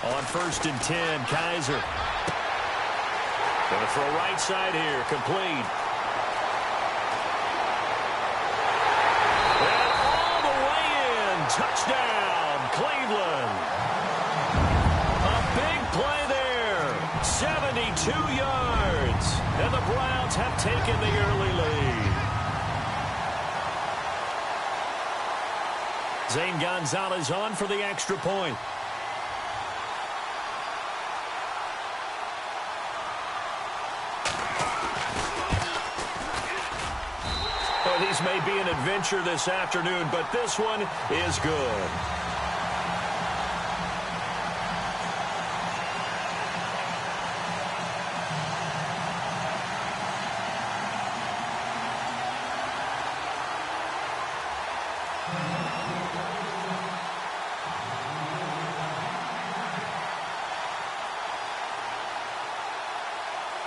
On 1st and 10, Kaiser. Going to throw right side here, complete. And all the way in, touchdown, Cleveland. A big play there, 72 yards. And the Browns have taken the early lead. Zane Gonzalez on for the extra point. Well, these may be an adventure this afternoon, but this one is good.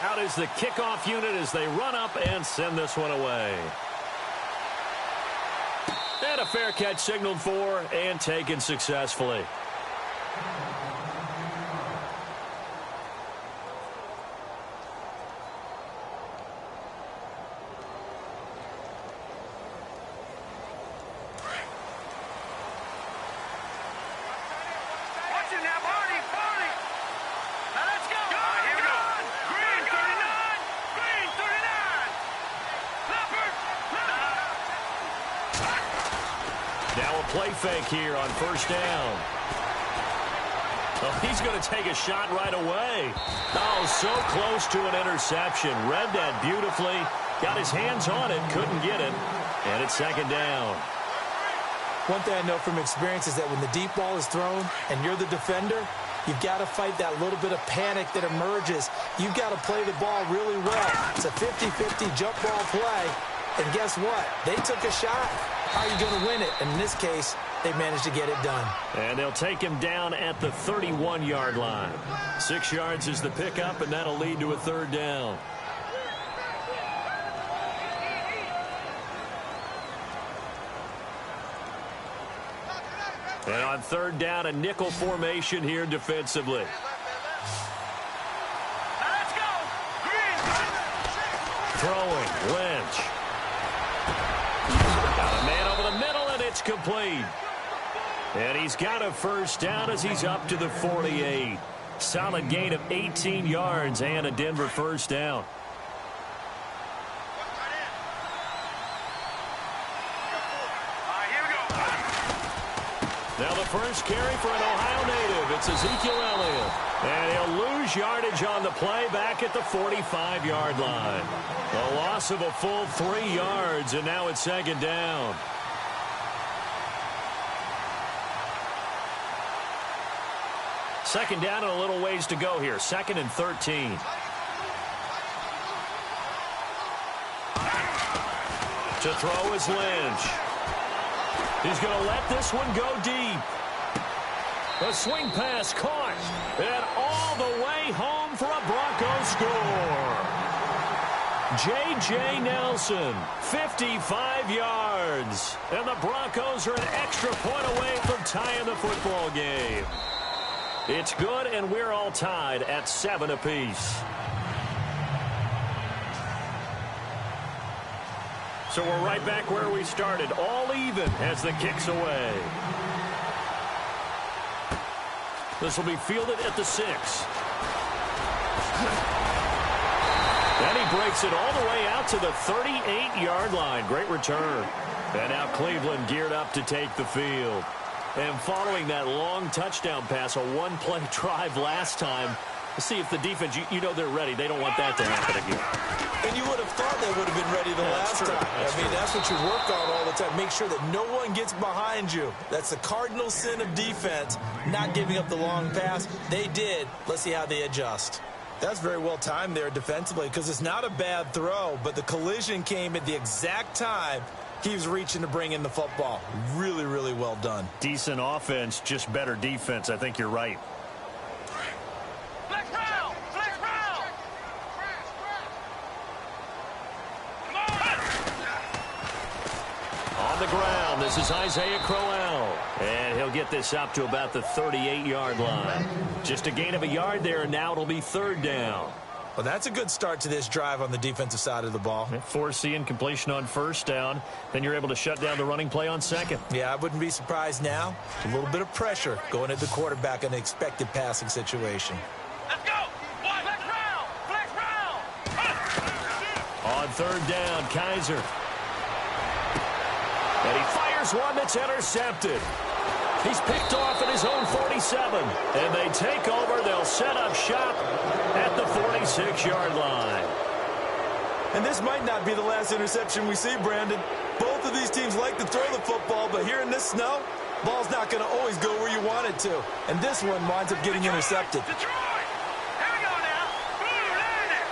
Out is the kickoff unit as they run up and send this one away. And a fair catch signaled for and taken successfully. Play fake here on 1st down. Oh, he's going to take a shot right away. Oh, so close to an interception. Read that beautifully. Got his hands on it. Couldn't get it. And it's 2nd down. One thing I know from experience is that when the deep ball is thrown and you're the defender, you've got to fight that little bit of panic that emerges. You've got to play the ball really well. It's a 50-50 jump ball play. And guess what? They took a shot. How are you going to win it? And in this case, they managed to get it done. And they'll take him down at the 31-yard line. 6 yards is the pickup, and that'll lead to a 3rd down. And on 3rd down, a nickel formation here defensively. Let's go! Throwing, Lynch. Got a man over the middle, and it's complete. And he's got a 1st down as he's up to the 48. Solid gain of 18 yards and a Denver 1st down. Now the first carry for an Ohio native. It's Ezekiel Elliott. And he'll lose yardage on the play back at the 45-yard line. A loss of a full 3 yards, and now it's 2nd down. Second down and a little ways to go here. 2nd and 13. To throw is Lynch. He's going to let this one go deep. A swing pass caught. And all the way home for a Broncos score. J.J. Nelson, 55 yards. And the Broncos are an extra point away from tying the football game. It's good, and we're all tied at 7 apiece. So we're right back where we started, all even as the kick's away. This will be fielded at the 6. And he breaks it all the way out to the 38-yard line. Great return. And now Cleveland geared up to take the field. And following that long touchdown pass, a one-play drive last time, see if the defense, you know they're ready. They don't want that to happen again. And you would have thought they would have been ready the last time. I mean, that's what you work on all the time. Make sure that no one gets behind you. That's the cardinal sin of defense, not giving up the long pass. They did. Let's see how they adjust. That's very well timed there defensively because it's not a bad throw, but the collision came at the exact time he was reaching to bring in the football. Really, really well done. Decent offense, just better defense. I think you're right. Flex round! Flex round! On the ground, this is Isaiah Crowell. And he'll get this up to about the 38-yard line. Just a gain of a yard there, and now it'll be third down. Well, that's a good start to this drive on the defensive side of the ball. Forcing completion on first down. Then you're able to shut down the running play on second. Yeah, I wouldn't be surprised now. A little bit of pressure going at the quarterback in an expected passing situation. Let's go. Flex round. Flex round. On third down, Kaiser. And he fires one that's intercepted. He's picked off at his own 47. And they take over. They'll set up shop at the 46-yard line. And this might not be the last interception we see, Brandon. Both of these teams like to throw the football, but here in this snow, ball's not going to always go where you want it to. And this one winds up getting intercepted. Detroit. Here we go now. Blue, down there.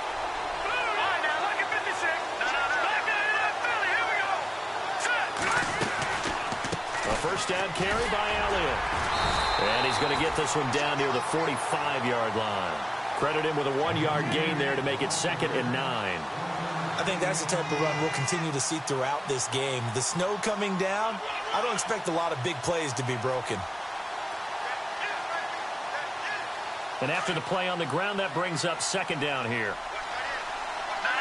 Blue. All right, now look at 56. Back it up, Philly. Here we go. Set. A first down carry by Elliott. And he's going to get this one down near the 45-yard line. Credit him with a 1-yard gain there to make it 2nd and 9. I think that's the type of run we'll continue to see throughout this game. The snow coming down, I don't expect a lot of big plays to be broken. And after the play on the ground, that brings up 2nd down here. No.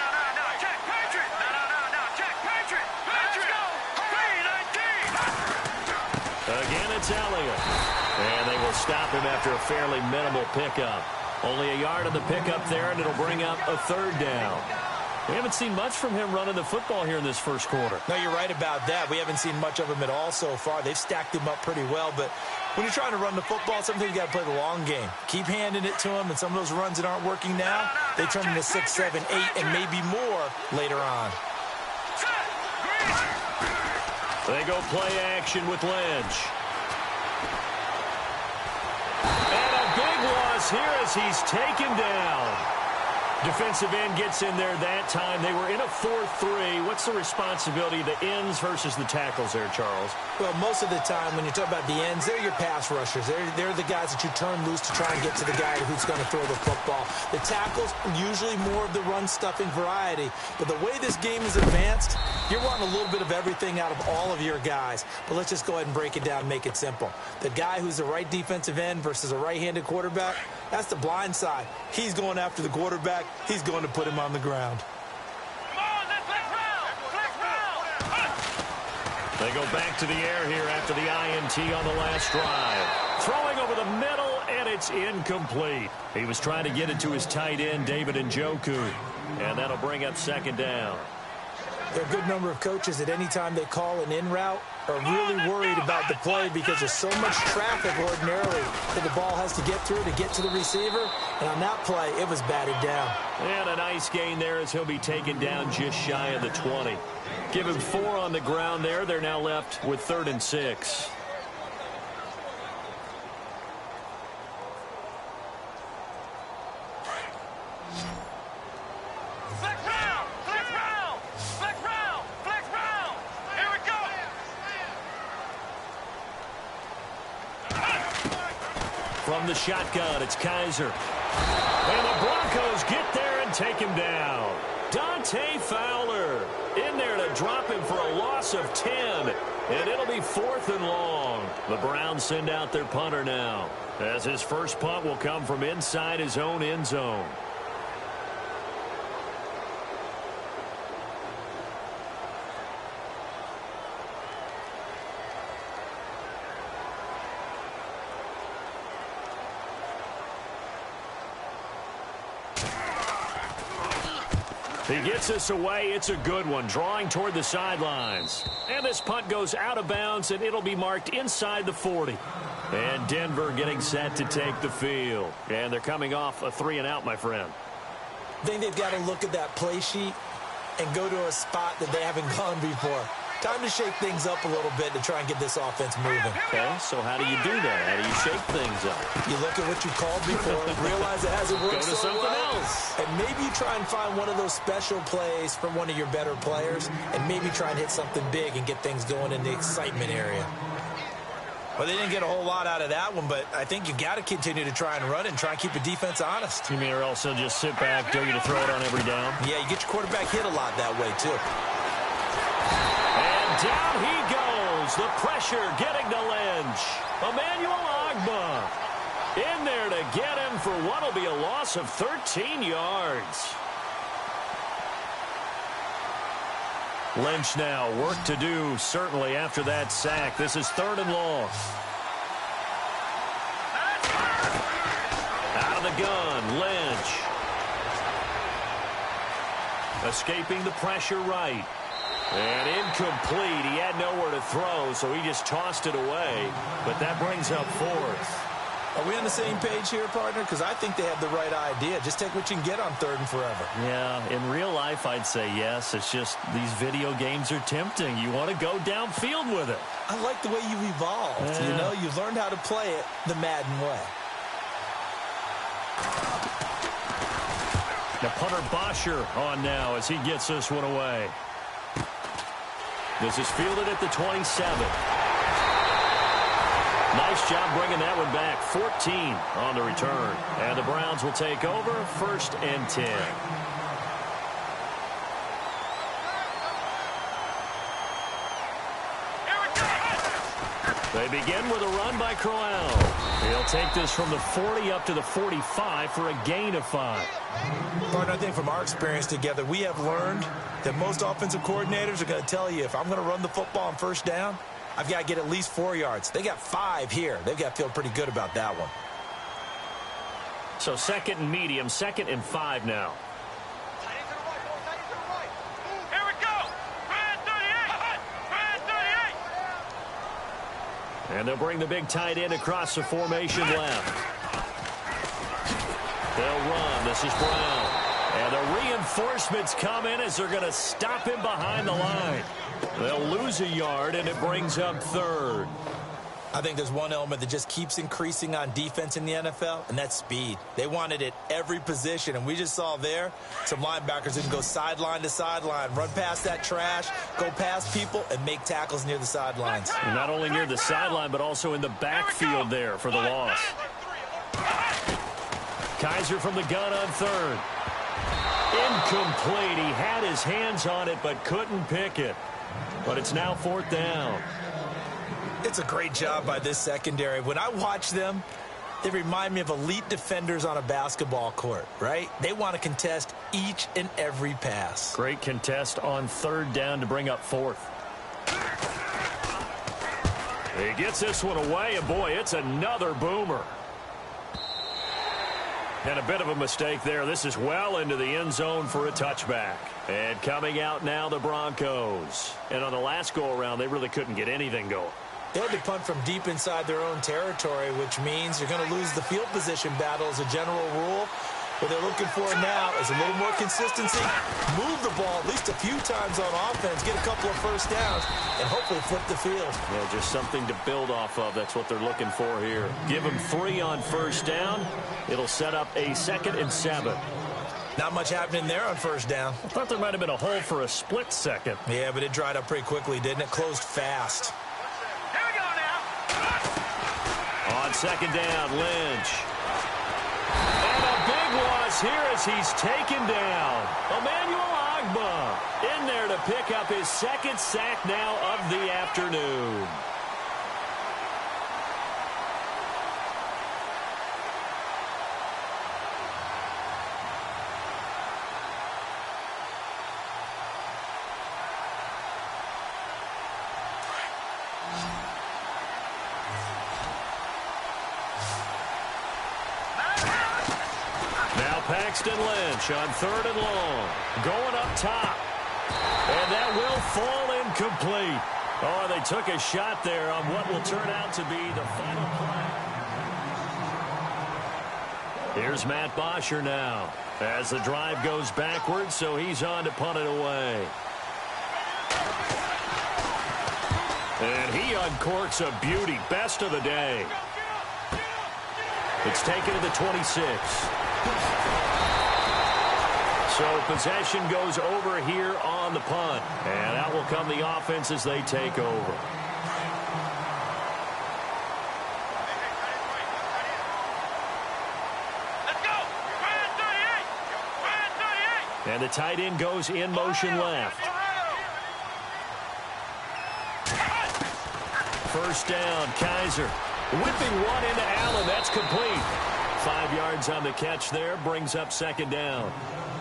Check, Patriot. No. Check, Patriot. Let's go. P19. Again, it's Elliott. And they will stop him after a fairly minimal pickup. Only a yard on the pickup there, and it'll bring up a 3rd down. We haven't seen much from him running the football here in this first quarter. No, you're right about that. We haven't seen much of him at all so far. They've stacked him up pretty well, but when you're trying to run the football, sometimes you got to play the long game. Keep handing it to him, and some of those runs that aren't working now, they turn into 6, 7, 8, and maybe more later on. They go play action with Lynch. And a big loss here as he's taken down. Defensive end gets in there that time. They were in a 4-3. What's the responsibility of the ends versus the tackles there, Charles? Well, most of the time when you talk about the ends, they're your pass rushers. They're the guys that you turn loose to try and get to the guy who's going to throw the football. The tackles, usually more of the run-stuffing variety. But the way this game is advanced, you're wanting a little bit of everything out of all of your guys. But let's just go ahead and break it down and make it simple. The guy who's the right defensive end versus a right-handed quarterback, that's the blind side. He's going after the quarterback. He's going to put him on the ground. Come on, let's flex round. They go back to the air here after the INT on the last drive. Throwing over the middle, and it's incomplete. He was trying to get it to his tight end, David Njoku. And that'll bring up 2nd down. There are a good number of coaches at any time they call an in route are really worried about the play because there's so much traffic ordinarily that the ball has to get through to get to the receiver. And on that play, it was batted down. And a nice gain there as he'll be taken down just shy of the 20. Give him 4 on the ground there. They're now left with 3rd and 6. From the shotgun, it's Kaiser. And the Broncos get there and take him down. Dante Fowler in there to drop him for a loss of 10. And it'll be 4th and long. The Browns send out their punter now, as his first punt will come from inside his own end zone. He gets us away. It's a good one, drawing toward the sidelines. And this punt goes out of bounds, and it'll be marked inside the 40. And Denver getting set to take the field. And they're coming off a 3-and-out, my friend. I think they've got to look at that play sheet and go to a spot that they haven't gone before. Time to shake things up a little bit to try and get this offense moving. Okay, so how do you do that? How do you shake things up? You look at what you called before, realize it hasn't worked Go to so something well, else. and maybe you try and find one of those special plays from one of your better players, and maybe try and hit something big and get things going in the excitement area. Well, they didn't get a whole lot out of that one, but I think you got to continue to try and run and try and keep the defense honest. You mean or else they'll just sit back, dare you to throw it on every down? Yeah, you get your quarterback hit a lot that way, too. And down he goes. The pressure getting to Lynch. Lynch. Emmanuel Ogbah in there to get him for what will be a loss of 13 yards. Lynch now, work to do, certainly, after that sack. This is 3rd and long. Out of the gun, Lynch. Escaping the pressure right. And incomplete. He had nowhere to throw, so he just tossed it away. But that brings up 4th. Are we on the same page here, partner? Because I think they had the right idea. Just take what you can get on 3rd and forever. Yeah, in real life, I'd say yes. It's just these video games are tempting. You want to go downfield with it. I like the way you evolved. Yeah. You know, you've learned how to play it the Madden way. The punter Bosher on now as he gets this one away. This is fielded at the 27. Nice job bringing that one back. 14 on the return. And the Browns will take over 1st and 10. They begin with a run by Crowell. He'll take this from the 40 up to the 45 for a gain of 5. Partner, I think from our experience together, we have learned that most offensive coordinators are going to tell you, if I'm going to run the football on 1st down, I've got to get at least 4 yards. They got 5 here. They've got to feel pretty good about that one. So 2nd and medium, 2nd and 5 now. Here we go. Red 38. Red 38. And they'll bring the big tight end across the formation left. They'll run. This is Brown. And the reinforcements come in as they're going to stop him behind the line. They'll lose a yard, and it brings up 3rd. I think there's one element that just keeps increasing on defense in the NFL, and that's speed. They want it at every position, and we just saw there some linebackers that can go sideline to sideline, run past that trash, go past people, and make tackles near the sidelines. And not only near the sideline, but also in the backfield there for the loss. Kaiser from the gun on 3rd. Incomplete. He had his hands on it, but couldn't pick it. But it's now 4th down. It's a great job by this secondary. When I watch them, they remind me of elite defenders on a basketball court, right? They want to contest each and every pass. Great contest on 3rd down to bring up 4th. He gets this one away, and boy, it's another boomer. And a bit of a mistake there. This is well into the end zone for a touchback. And coming out now, the Broncos. And on the last go-around, they really couldn't get anything going. They had to punt from deep inside their own territory, which means you're going to lose the field position battle as a general rule. What they're looking for now is a little more consistency, move the ball at least a few times on offense, get a couple of 1st downs, and hopefully flip the field. Yeah, just something to build off of. That's what they're looking for here. Give them 3 on 1st down. It'll set up a 2nd and 7. Not much happening there on 1st down. I thought there might have been a hole for a split second. Yeah, but it dried up pretty quickly, didn't it? Closed fast. Here we go now. On 2nd down, Lynch. And a big loss here as he's taken down. Emmanuel Ogbah in there to pick up his 2nd sack now of the afternoon. Paxton Lynch on 3rd and long. Going up top. And that will fall incomplete. Oh, they took a shot there on what will turn out to be the final play. Here's Matt Bosher now as the drive goes backwards, so he's on to punt it away. And he uncorks a beauty. Best of the day. It's taken to the 26. So possession goes over here on the punt. And out will come the offense as they take over. Let's go. Red 38. Red 38. And the tight end goes in motion left. first down. Kaiser whipping one into Allen. That's complete. 5 yards on the catch there. Brings up second down.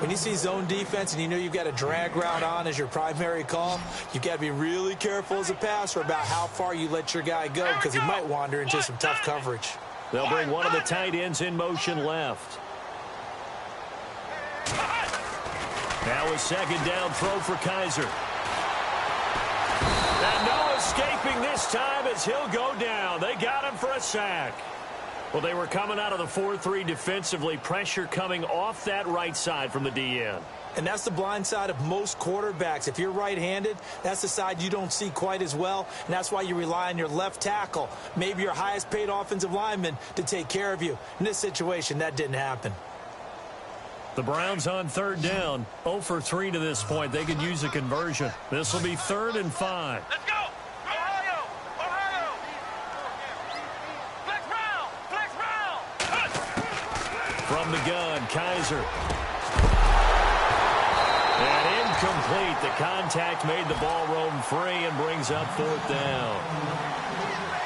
When you see zone defense and you know you've got a drag route on as your primary call, you've got to be really careful as a passer about how far you let your guy go because he might wander into some tough coverage. They'll bring one of the tight ends in motion left. Now a second down throw for Kaiser. And no escaping this time as he'll go down. They got him for a sack. Well, they were coming out of the 4-3 defensively. Pressure coming off that right side from the DN. And that's the blind side of most quarterbacks. If you're right-handed, that's the side you don't see quite as well. And that's why you rely on your left tackle, maybe your highest-paid offensive lineman, to take care of you. In this situation, that didn't happen. The Browns on third down. 0 for 3 to this point. They could use a conversion. This will be 3rd and 5. Let's go! Ohio! Ohio! Flex round! Flex round! From the gun, Kaiser. And incomplete. The contact made the ball roam free and brings up 4th down.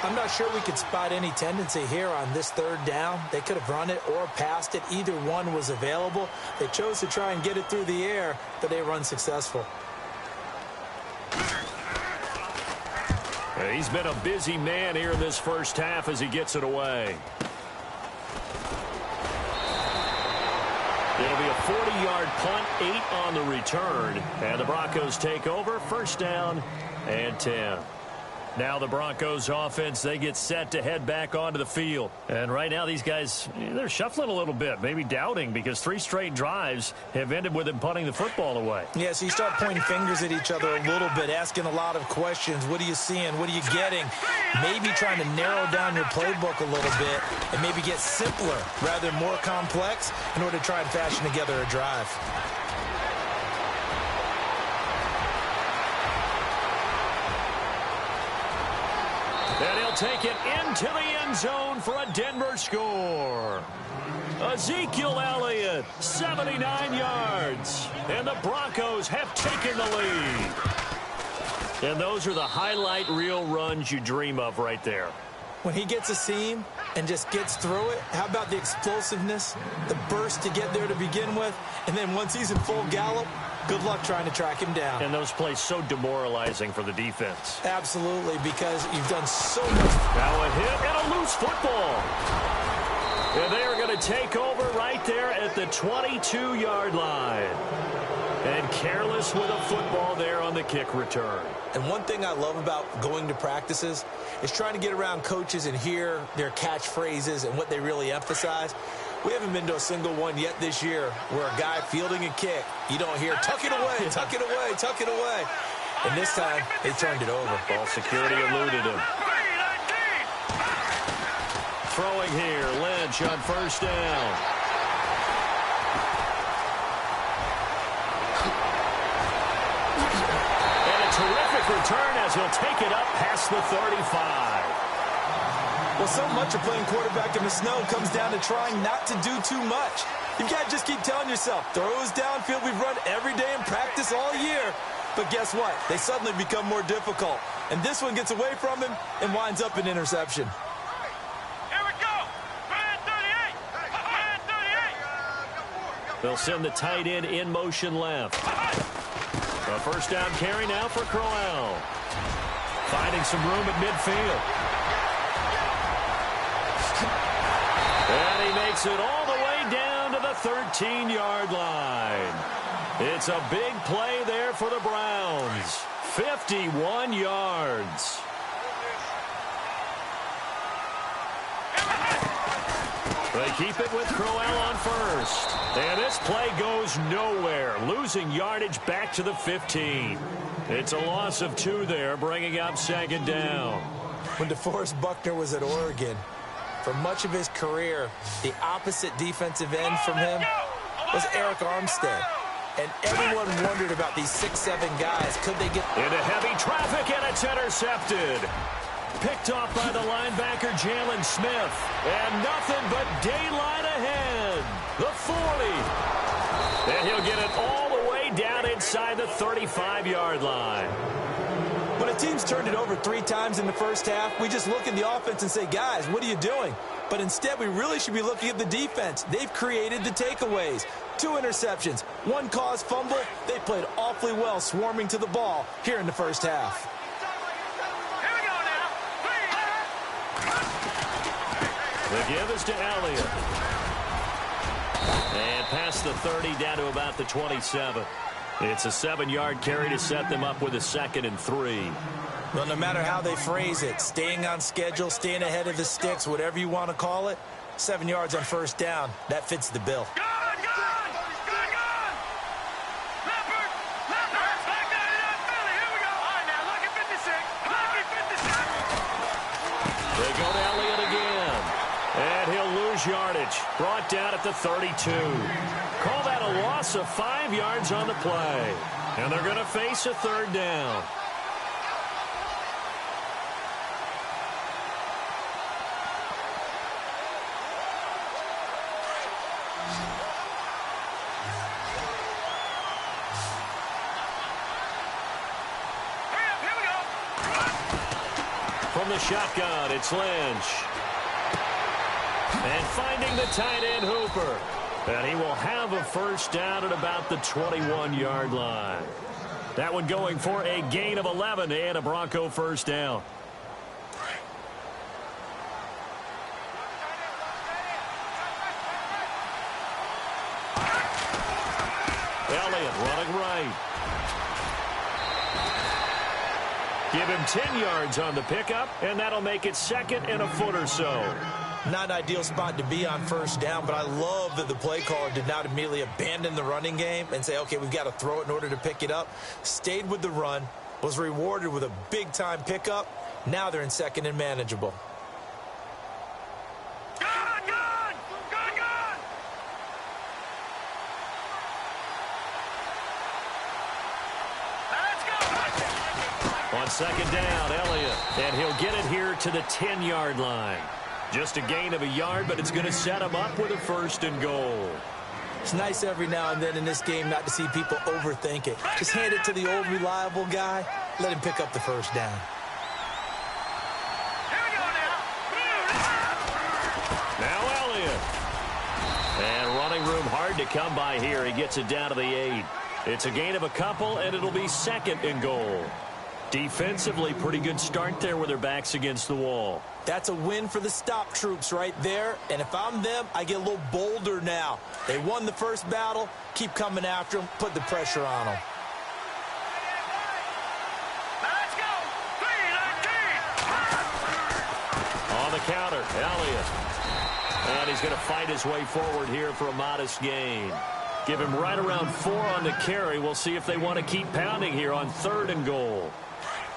I'm not sure we could spot any tendency here on this third down. They could have run it or passed it. Either one was available. They chose to try and get it through the air, but they were unsuccessful. He's been a busy man here in this first half as he gets it away. It'll be a 40-yard punt, 8 on the return. And the Broncos take over, first down and 10. Now the Broncos offense, they get set to head back onto the field. And right now these guys, they're shuffling a little bit, maybe doubting, because 3 straight drives have ended with them punting the football away. Yeah, so you start pointing fingers at each other a little bit, asking a lot of questions. What are you seeing? What are you getting? Maybe trying to narrow down your playbook a little bit and maybe get simpler rather than more complex in order to try and fashion together a drive. And he'll take it into the end zone for a Denver score. Ezekiel Elliott, 79 yards. And the Broncos have taken the lead. And those are the highlight reel runs you dream of right there. When he gets a seam and just gets through it, how about the explosiveness, the burst to get there to begin with, and then once he's in full gallop, good luck trying to track him down. And those plays so demoralizing for the defense. Absolutely, because you've done so much. Now a hit and a loose football. And they are going to take over right there at the 22-yard line. And careless with a football there on the kick return. And one thing I love about going to practices is trying to get around coaches and hear their catchphrases and what they really emphasize. We haven't been to a single one yet this year where a guy fielding a kick, you don't hear, tuck it away, tuck it away, tuck it away. And this time, they turned it over. Ball security eluded him. Throwing here, Lynch on first down. And a terrific return as he'll take it up past the 35. Well, so much of playing quarterback in the snow comes down to trying not to do too much. You can't just keep telling yourself, throws downfield we've run every day in practice all year. But guess what? They suddenly become more difficult. And this one gets away from him and winds up an interception. Here we go. 38. 38. They'll send the tight end in motion left. A first down carry now for Crowell. Finding some room at midfield. And he makes it all the way down to the 13-yard line. It's a big play there for the Browns. 51 yards. They keep it with Crowell on first. And this play goes nowhere, losing yardage back to the 15. It's a loss of 2 there, bringing up second down. When DeForest Buckner was at Oregon, for much of his career, the opposite defensive end from him was Eric Armstead. And everyone wondered about these 6'7" guys. Could they get into heavy traffic, and it's intercepted. Picked off by the linebacker, Jalen Smith. And nothing but daylight ahead. The 40. And he'll get it all the way down inside the 35-yard line. When a team's turned it over 3 times in the first half, we just look at the offense and say, guys, what are you doing? But instead, we really should be looking at the defense. They've created the takeaways. 2 interceptions, 1 caused fumble. They played awfully well swarming to the ball here in the first half. Here we go now. The give is to Elliott. And past the 30 down to about the 27. It's a 7-yard carry to set them up with a 2nd and 3. Well, no matter how they phrase it, staying on schedule, staying ahead of the sticks, whatever you want to call it, 7 yards on first down, that fits the bill. Good. Leopard. Back down to that Philly. Here we go. All right, now, look at 56. Look at 56. They go to Elliott again. And he'll lose yardage. Brought down at the 32. Call that a loss of 5 yards on the play. And they're going to face a 3rd down. Here we go. From the shotgun, it's Lynch. And finding the tight end, Hooper. And he will have a first down at about the 21-yard line. That one going for a gain of 11 and a Bronco first down. Elliott running right. Give him 10 yards on the pickup, and that'll make it 2nd and a foot or so. Not an ideal spot to be on first down, but I love that the play caller did not immediately abandon the running game and say, okay, we've got to throw it in order to pick it up. Stayed with the run, was rewarded with a big-time pickup. Now they're in 2nd and manageable. Good. Let's go. On 2nd down, Elliott, and he'll get it here to the 10-yard line. Just a gain of a yard, but it's going to set him up with a 1st and goal. It's nice every now and then in this game not to see people overthink it. Just hand it to the old reliable guy. Let him pick up the first down. Here we go now. Now Elliott. And running room hard to come by here. He gets it down to the 8. It's a gain of a couple, and it'll be 2nd and goal. Defensively, pretty good start there with their backs against the wall. That's a win for the stop troops right there. And if I'm them, I get a little bolder now. They won the first battle. Keep coming after them. Put the pressure on them. Let's go. 3-19. On the counter, Elliott. And he's going to fight his way forward here for a modest gain. Give him right around 4 on the carry. We'll see if they want to keep pounding here on 3rd and goal.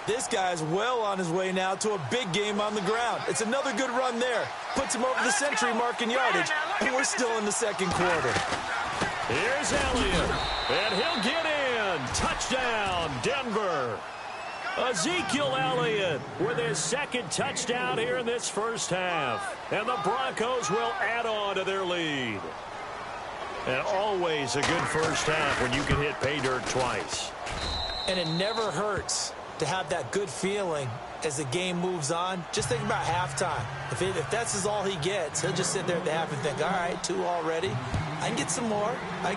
This guy's well on his way now to a big game on the ground. It's another good run there. Puts him over the century mark in yardage, and we're still in the 2nd quarter. Here's Elliott, and he'll get in. Touchdown, Denver. Ezekiel Elliott with his 2nd touchdown here in this first half. And the Broncos will add on to their lead. And always a good first half when you can hit pay dirt twice. And it never hurts to have that good feeling as the game moves on. Just think about halftime. If that's all he gets, he'll just sit there at the half and think, all right, 2 already. I can get some more. And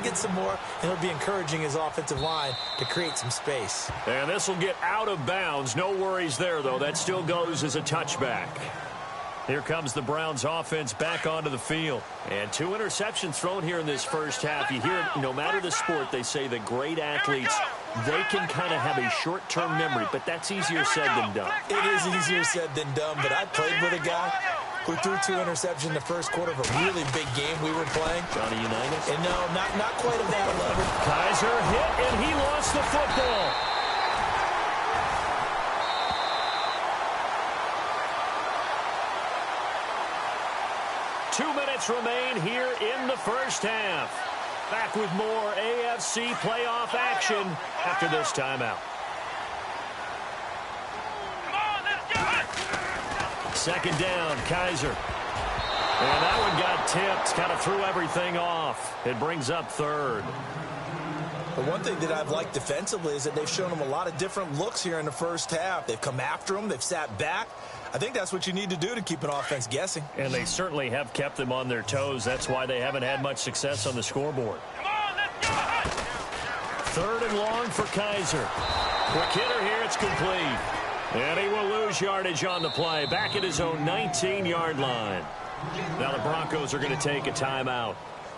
he'll be encouraging his offensive line to create some space. And this will get out of bounds. No worries there, though. That still goes as a touchback. Here comes the Browns offense back onto the field. And 2 interceptions thrown here in this first half. You hear, no matter the sport, they say that great athletes, they can kind of have a short-term memory, but that's easier said than done. It is easier said than done, but I played with a guy who threw 2 interceptions in the first quarter of a really big game we were playing. Johnny Unitas? And no, not quite at that level. Kaiser hit, and he lost the football. Remain here in the first half. Back with more AFC playoff action after this timeout. Come on, let's go. 2nd down, Kaiser. And that one got tipped, kind of threw everything off. It brings up 3rd. The one thing that I've liked defensively is that they've shown them a lot of different looks here in the first half. They've come after them. They've sat back. I think that's what you need to do to keep an offense guessing. And they certainly have kept them on their toes. That's why they haven't had much success on the scoreboard. Come on, let's go. 3rd and long for Kaiser. Quick hitter here. It's complete. And he will lose yardage on the play. Back at his own 19-yard line. Now the Broncos are going to take a timeout.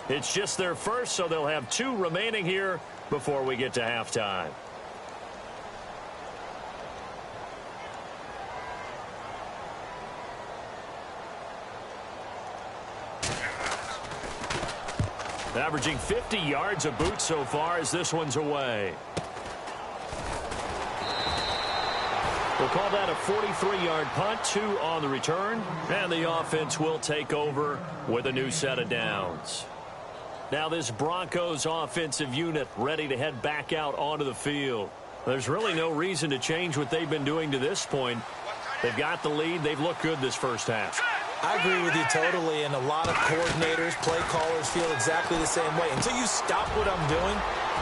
It's just their first, so they'll have 2 remaining here before we get to halftime. Averaging 50 yards a boot so far as this one's away. We'll call that a 43-yard punt, 2 on the return, and the offense will take over with a new set of downs. Now this Broncos offensive unit ready to head back out onto the field. There's really no reason to change what they've been doing to this point. They've got the lead. They've looked good this first half. I agree with you totally, and a lot of coordinators, play callers feel exactly the same way. Until you stop what I'm doing,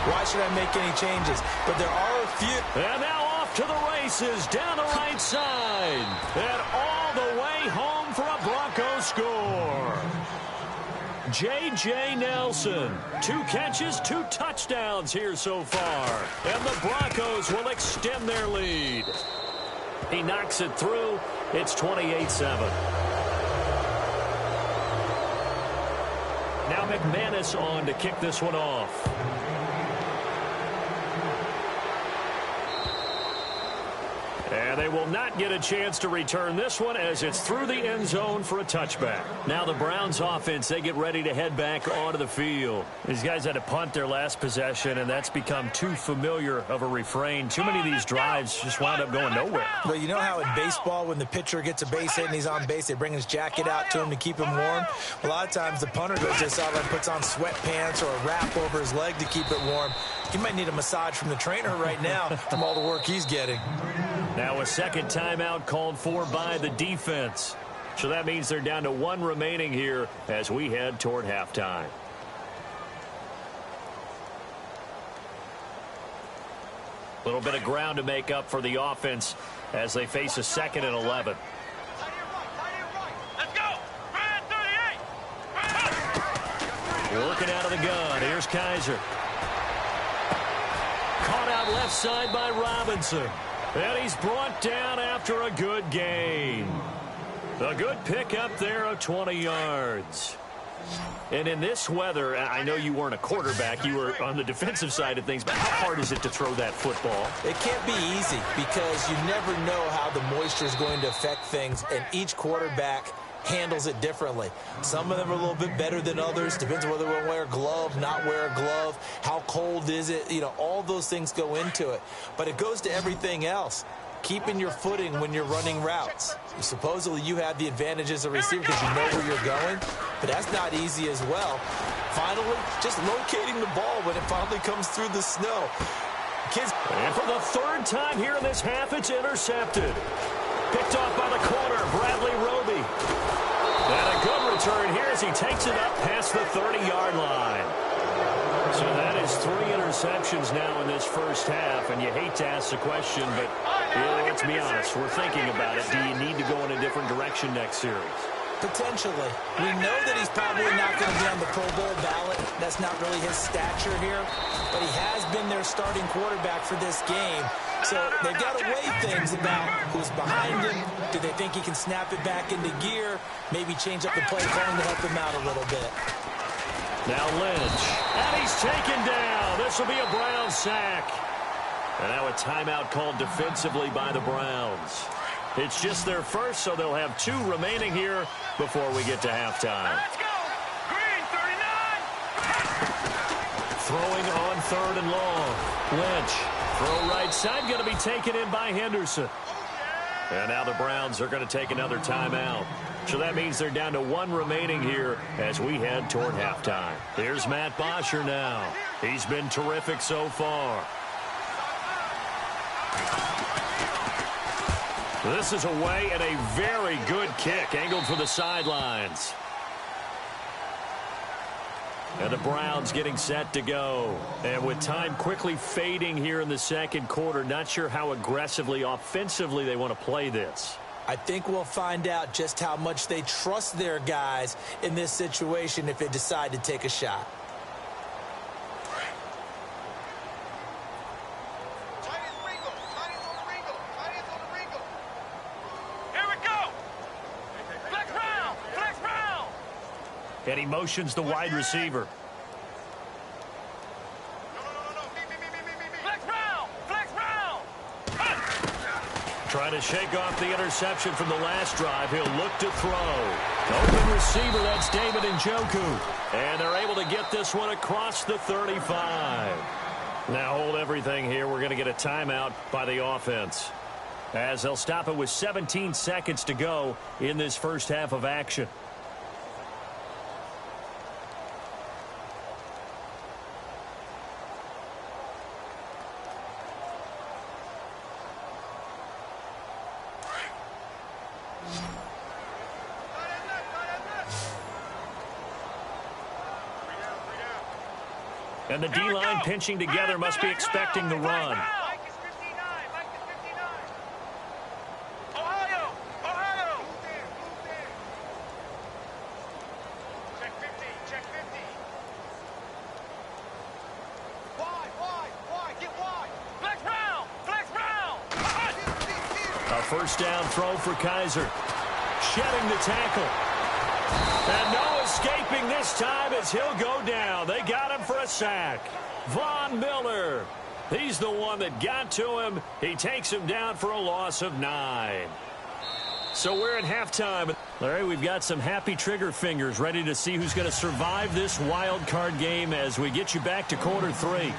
why should I make any changes? But there are a few. And now off to the races down the right side. And all the way home for a Broncos score. J.J. Nelson, 2 catches, 2 touchdowns here so far. And the Broncos will extend their lead. He knocks it through. It's 28-7. Now McManus on to kick this one off. And they will not get a chance to return this one as it's through the end zone for a touchback. Now the Browns offense, they get ready to head back onto the field. These guys had to punt their last possession, and that's become too familiar of a refrain. Too many of these drives just wound up going nowhere. Well, you know how in baseball when the pitcher gets a base hit and he's on base, they bring his jacket out to him to keep him warm? A lot of times the punter goes this out and puts on sweatpants or a wrap over his leg to keep it warm. He might need a massage from the trainer right now from all the work he's getting. Now a second timeout called for by the defense. So that means they're down to 1 remaining here as we head toward halftime. A little bit of ground to make up for the offense as they face a 2nd and 11. Let's go. Brad 38. Working out of the gun. Here's Kaiser. Caught out left side by Robinson. And he's brought down after a good gain. A good pickup there of 20 yards. And in this weather, I know you weren't a quarterback. You were on the defensive side of things. But how hard is it to throw that football? It can't be easy because you never know how the moisture is going to affect things. And each quarterback handles it differently. Some of them are a little bit better than others. Depends on whether they wear a glove, not wear a glove. How cold is it? You know, all those things go into it. But it goes to everything else. Keeping your footing when you're running routes. Supposedly you have the advantage as a receiver because you know where you're going, but that's not easy as well. Finally, just locating the ball when it finally comes through the snow. Kids. And for the 3rd time here in this half, it's intercepted. Picked off by the corner, Bradley Roby. And a good return here as he takes it up past the 30-yard line. So that is 3 interceptions now in this first half, and you hate to ask the question, but let's be honest, we're thinking about it. Do you need to go in a different direction next series? Potentially. We know that he's probably not going to be on the Pro Bowl ballot. That's not really his stature here, but he has been their starting quarterback for this game. So they've got to weigh things about who's behind him. Do they think he can snap it back into gear? Maybe change up the play calling to help him out a little bit. Now Lynch, and he's taken down. This will be a Browns sack. And now a timeout called defensively by the Browns. It's just their first, so they'll have 2 remaining here before we get to halftime. Let's go. Green 39. Throwing on 3rd and long. Lynch, throw right side, going to be taken in by Henderson. And now the Browns are going to take another timeout. So that means they're down to 1 remaining here as we head toward halftime. Here's Matt Bosher now. He's been terrific so far. This is away and a very good kick angled for the sidelines. And the Browns getting set to go. And with time quickly fading here in the second quarter, not sure how aggressively, offensively they want to play this. I think we'll find out just how much they trust their guys in this situation if they decide to take a shot. Here we go. Flex round. Flex round. And he motions the wide receiver. Flex round. Flex round. Trying to shake off the interception from the last drive. He'll look to throw. Open receiver, that's David Njoku. And they're able to get this one across the 35. Now hold everything here. We're going to get a timeout by the offense, as they'll stop it with 17 seconds to go in this first half of action. And the D-line pinching together must be expecting the run. Mike is 59. Mike is 59. Ohio. Ohio. Check 50. Check 50. Wide. Get wide. Flex round. Flex round. A first down throw for Kaiser. Shedding the tackle. And no escaping this time as he'll go down. They got him for a sack. Von Miller. He's the one that got to him. He takes him down for a loss of 9. So we're at halftime. Larry, we've got some happy trigger fingers ready to see who's going to survive this wild card game as we get you back to quarter 3.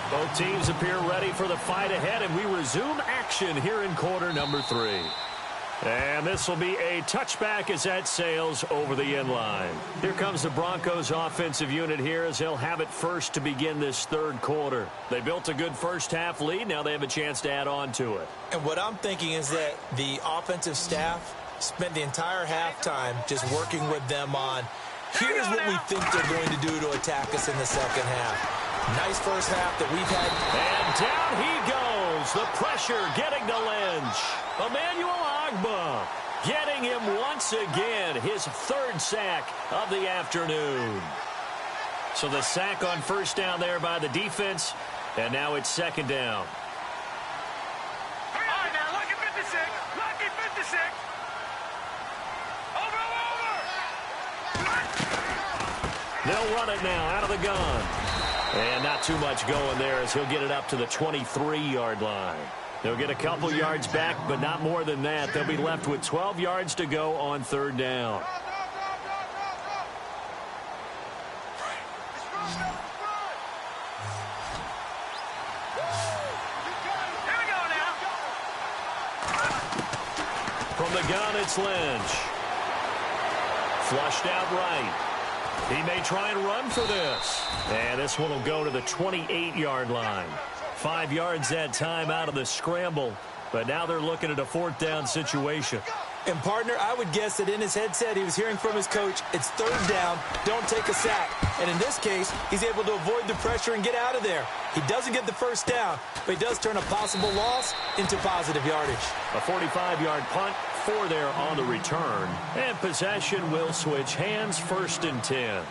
Both teams appear ready for the fight ahead, and we resume action here in quarter number 3. And this will be a touchback as that sails over the end line. Here comes the Broncos offensive unit here as they'll have it first to begin this third quarter. They built a good first half lead. Now they have a chance to add on to it. And what I'm thinking is that the offensive staff spent the entire halftime just working with them on, here's what we think they're going to do to attack us in the second half. Nice first half that we've had. And down he goes. The pressure getting to Lynch. Emmanuel Ogbah getting him once again. His third sack of the afternoon. So the sack on first down there by the defense. And now it's second down. All right, now, lucky 56. Lucky 56. Over. They'll run it now out of the gun. And not too much going there as he'll get it up to the 23-yard line. They'll get a couple yards back, but not more than that. They'll be left with 12 yards to go on third down. Here we go now. From the gun, it's Lynch. Flushed out right. He may try and run for this. And this one will go to the 28-yard line. 5 yards that time out of the scramble. But now they're looking at a fourth down situation. And, partner, I would guess that in his headset he was hearing from his coach, it's third down, don't take a sack. And in this case, he's able to avoid the pressure and get out of there. He doesn't get the first down, but he does turn a possible loss into positive yardage. A 45-yard punt, 4 there on the return. And possession will switch hands, 1st and 10.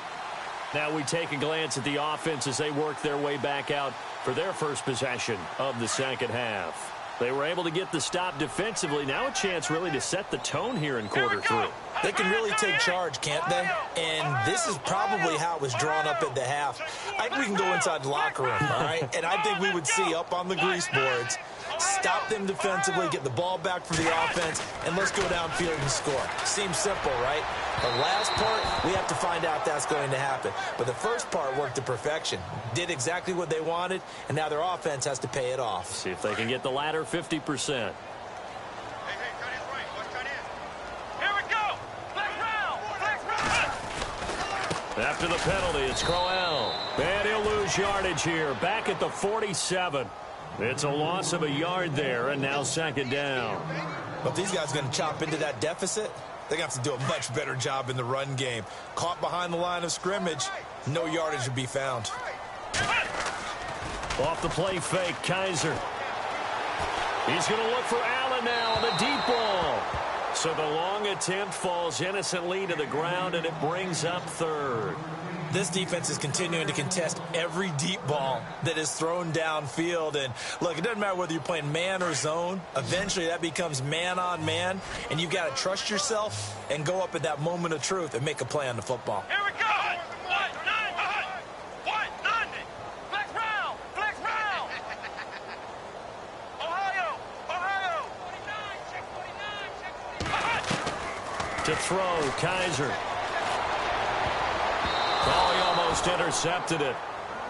Now we take a glance at the offense as they work their way back out for their first possession of the second half. They were able to get the stop defensively. Now a chance really to set the tone here in quarter 3. They can really take charge, can't they? And this is probably how it was drawn up at the half. I think we can go inside the locker room, all right? And I think we would see up on the grease boards, stop them defensively, get the ball back for the offense, and let's go downfield and score. Seems simple, right? The last part, we have to find out that's going to happen. But the first part worked to perfection. Did exactly what they wanted, and now their offense has to pay it off. See if they can get the latter 50%. After the penalty, it's Crowell. And he'll lose yardage here. Back at the 47. It's a loss of a yard there, and now second down. But these guys are going to chop into that deficit. They're going to have to do a much better job in the run game. Caught behind the line of scrimmage, no yardage to be found. Off the play fake, Kaiser. He's going to look for Allen now on the deep ball. So the long attempt falls innocently to the ground, and it brings up third. This defense is continuing to contest every deep ball that is thrown downfield. And, look, it doesn't matter whether you're playing man or zone. Eventually, that becomes man-on-man, and you've got to trust yourself and go up at that moment of truth and make a play on the football. Here we go. Flex round. Flex round. Ohio. 49. Check 49. To throw, Kaiser. Oh, he almost intercepted it.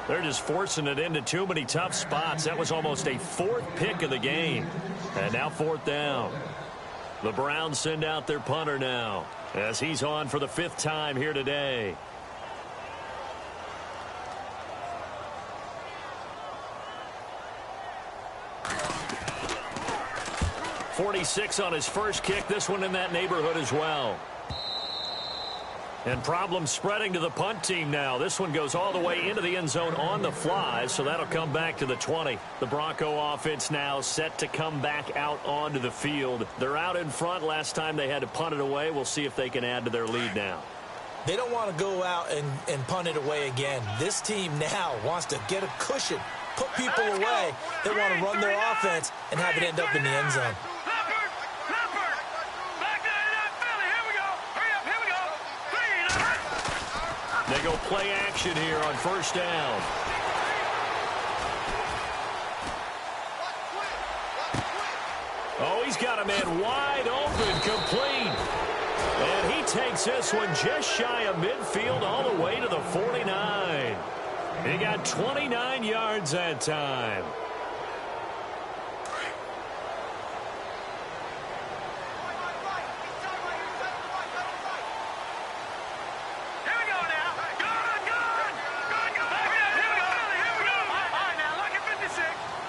They're just forcing it into too many tough spots. That was almost a fourth pick of the game. And now fourth down. The Browns send out their punter now as he's on for the fifth time here today. .46 on his first kick. This one in that neighborhood as well. And problems spreading to the punt team now. This one goes all the way into the end zone on the fly, so that'll come back to the 20. The Bronco offense now set to come back out onto the field. They're out in front. Last time they had to punt it away. We'll see if they can add to their lead now. They don't want to go out and punt it away again. This team now wants to get a cushion, put people away. They want to run their offense and have it end up in the end zone. They go play action here on first down. Oh, he's got a man wide open, complete. And he takes this one just shy of midfield all the way to the 49. He got 29 yards that time.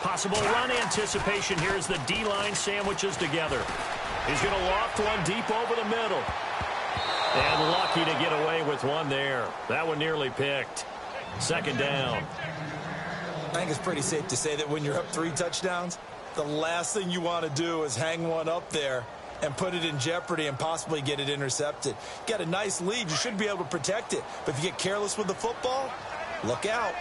Possible run anticipation here as the D-line sandwiches together. He's going to loft one deep over the middle. And lucky to get away with one there. That one nearly picked. Second down. I think it's pretty safe to say that when you're up 3 touchdowns, the last thing you want to do is hang one up there and put it in jeopardy and possibly get it intercepted. You got a nice lead. You should be able to protect it. But if you get careless with the football, look out.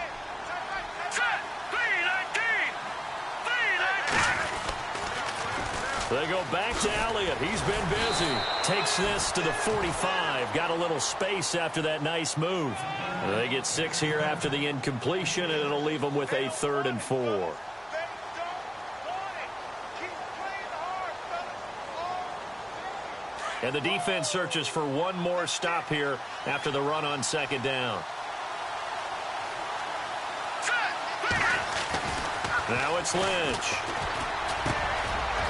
They go back to Elliott. He's been busy. Takes this to the 45. Got a little space after that nice move. They get 6 here after the incompletion, and it'll leave them with a 3rd and 4. And the defense searches for one more stop here after the run on second down. Now it's Lynch.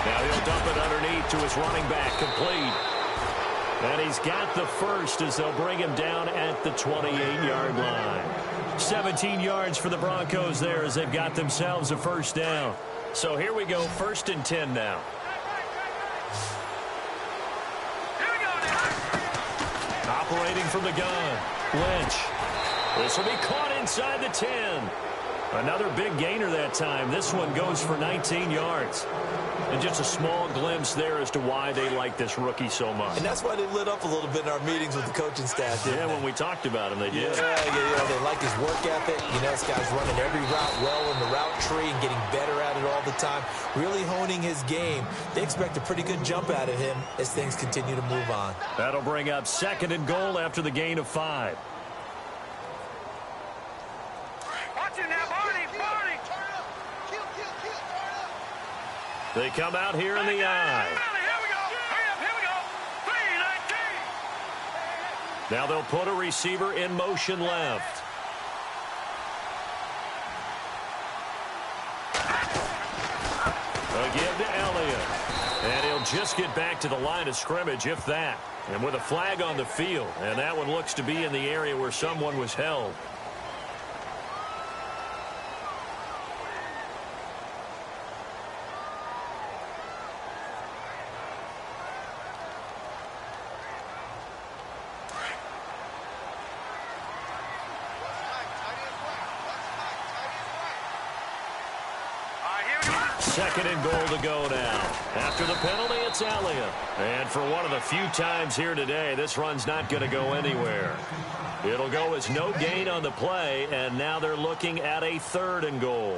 Now he'll dump it underneath to his running back, complete. And he's got the first as they'll bring him down at the 28-yard line. 17 yards for the Broncos there as they've got themselves a first down. So here we go, 1st and 10 now. Operating from the gun, Lynch. This will be caught inside the 10. Another big gainer that time. This one goes for 19 yards. And just a small glimpse there as to why they like this rookie so much. And that's why they lit up a little bit in our meetings with the coaching staff, didn't they? When we talked about him, they did. Yeah, they like his work ethic. You know, this guy's running every route well in the route tree and getting better at it all the time, really honing his game. They expect a pretty good jump out of him as things continue to move on. That'll bring up 2nd and goal after the gain of 5. They come out here in the eye. Now they'll put a receiver in motion left. A give to Elliott. And he'll just get back to the line of scrimmage, if that. And with a flag on the field. And that one looks to be in the area where someone was held. 2nd and goal to go now. After the penalty, it's Elliott. And for one of the few times here today, this run's not going to go anywhere. It'll go as no gain on the play, and now they're looking at a 3rd and goal.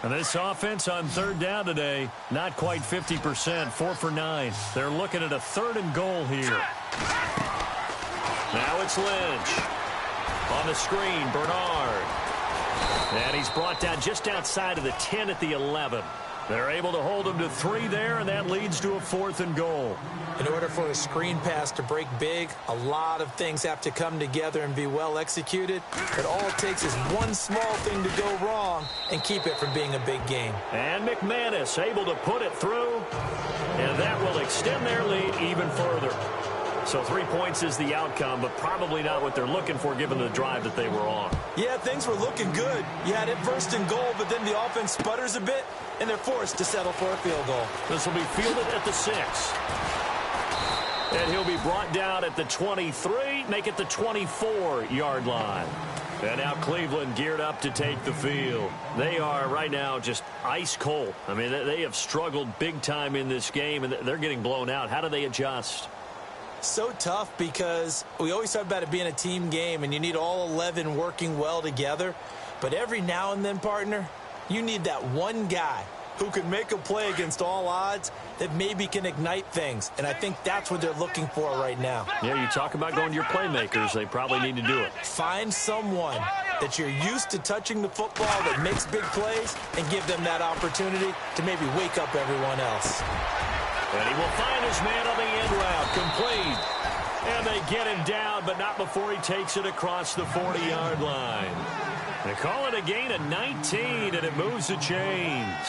And this offense on 3rd down today, not quite 50%, 4 for 9. They're looking at a 3rd and goal here. Now it's Lynch. On the screen, Bernard. And he's brought down just outside of the 10 at the 11. They're able to hold him to 3 there, and that leads to a 4th and goal. In order for a screen pass to break big, a lot of things have to come together and be well executed. But all it takes is one small thing to go wrong and keep it from being a big game. And McManus able to put it through, and that will extend their lead even further. So 3 points is the outcome, but probably not what they're looking for given the drive that they were on. Yeah, things were looking good. You had it 1st and goal, but then the offense sputters a bit, and they're forced to settle for a field goal. This will be fielded at the 6. And he'll be brought down at the 23, make it the 24-yard line. And now Cleveland geared up to take the field. They are right now just ice cold. I mean, they have struggled big time in this game, and they're getting blown out. How do they adjust? So tough because we always talk about it being a team game, and you need all 11 working well together. But every now and then, partner, you need that one guy who can make a play against all odds that maybe can ignite things. And I think that's what they're looking for right now. Yeah, you talk about going to your playmakers. They probably need to do it. Find someone that you're used to touching the football that makes big plays and give them that opportunity to maybe wake up everyone else. And he will find his man on the end route. Complete. And they get him down, but not before he takes it across the 40-yard line. They call it a gain of 19, and it moves the chains.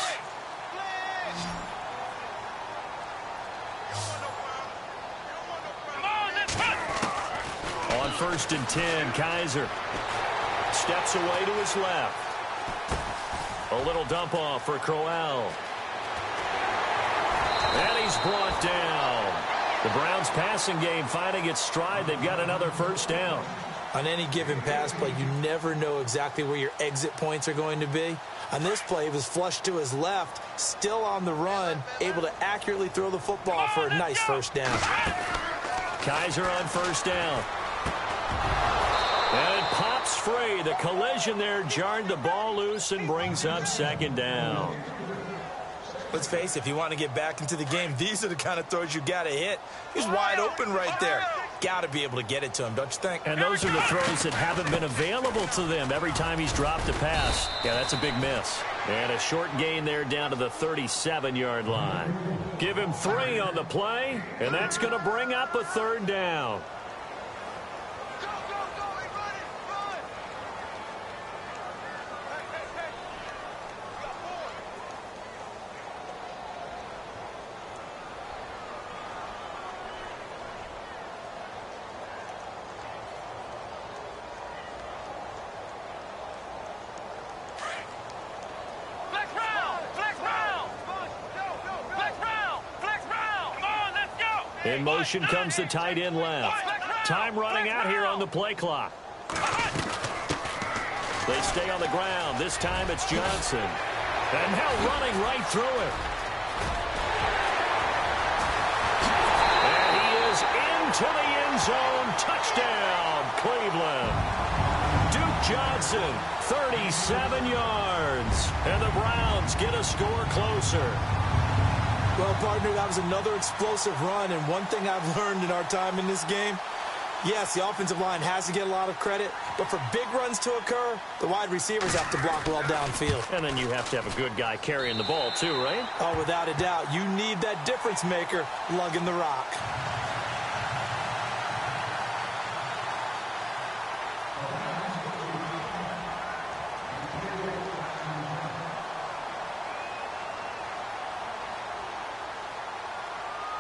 On 1st and 10, Kaiser steps away to his left. A little dump off for Crowell. And he's brought down. The Browns passing game finding its stride. They've got another 1st down. On any given pass play, you never know exactly where your exit points are going to be. On this play, he was flushed to his left, still on the run, able to accurately throw the football for a nice 1st down. Kaiser on 1st down. And it pops free. The collision there jarred the ball loose and brings up 2nd down. Let's face it, if you want to get back into the game, these are the kind of throws you got to hit. He's wide open right there. Got to be able to get it to him, don't you think? And those are the throws that haven't been available to them every time he's dropped a pass. Yeah, that's a big miss. And a short gain there down to the 37-yard line. Give him 3 on the play, and that's going to bring up a 3rd down. In motion comes the tight end left. Time running out here on the play clock. They stay on the ground. This time it's Johnson. And now running right through it. And he is into the end zone. Touchdown, Cleveland. Duke Johnson, 37 yards. And the Browns get a score closer. Well, partner, that was another explosive run, and one thing I've learned in our time in this game, yes, the offensive line has to get a lot of credit, but for big runs to occur, the wide receivers have to block well downfield. And then you have to have a good guy carrying the ball too, right? Oh, without a doubt. You need that difference maker lugging the rock.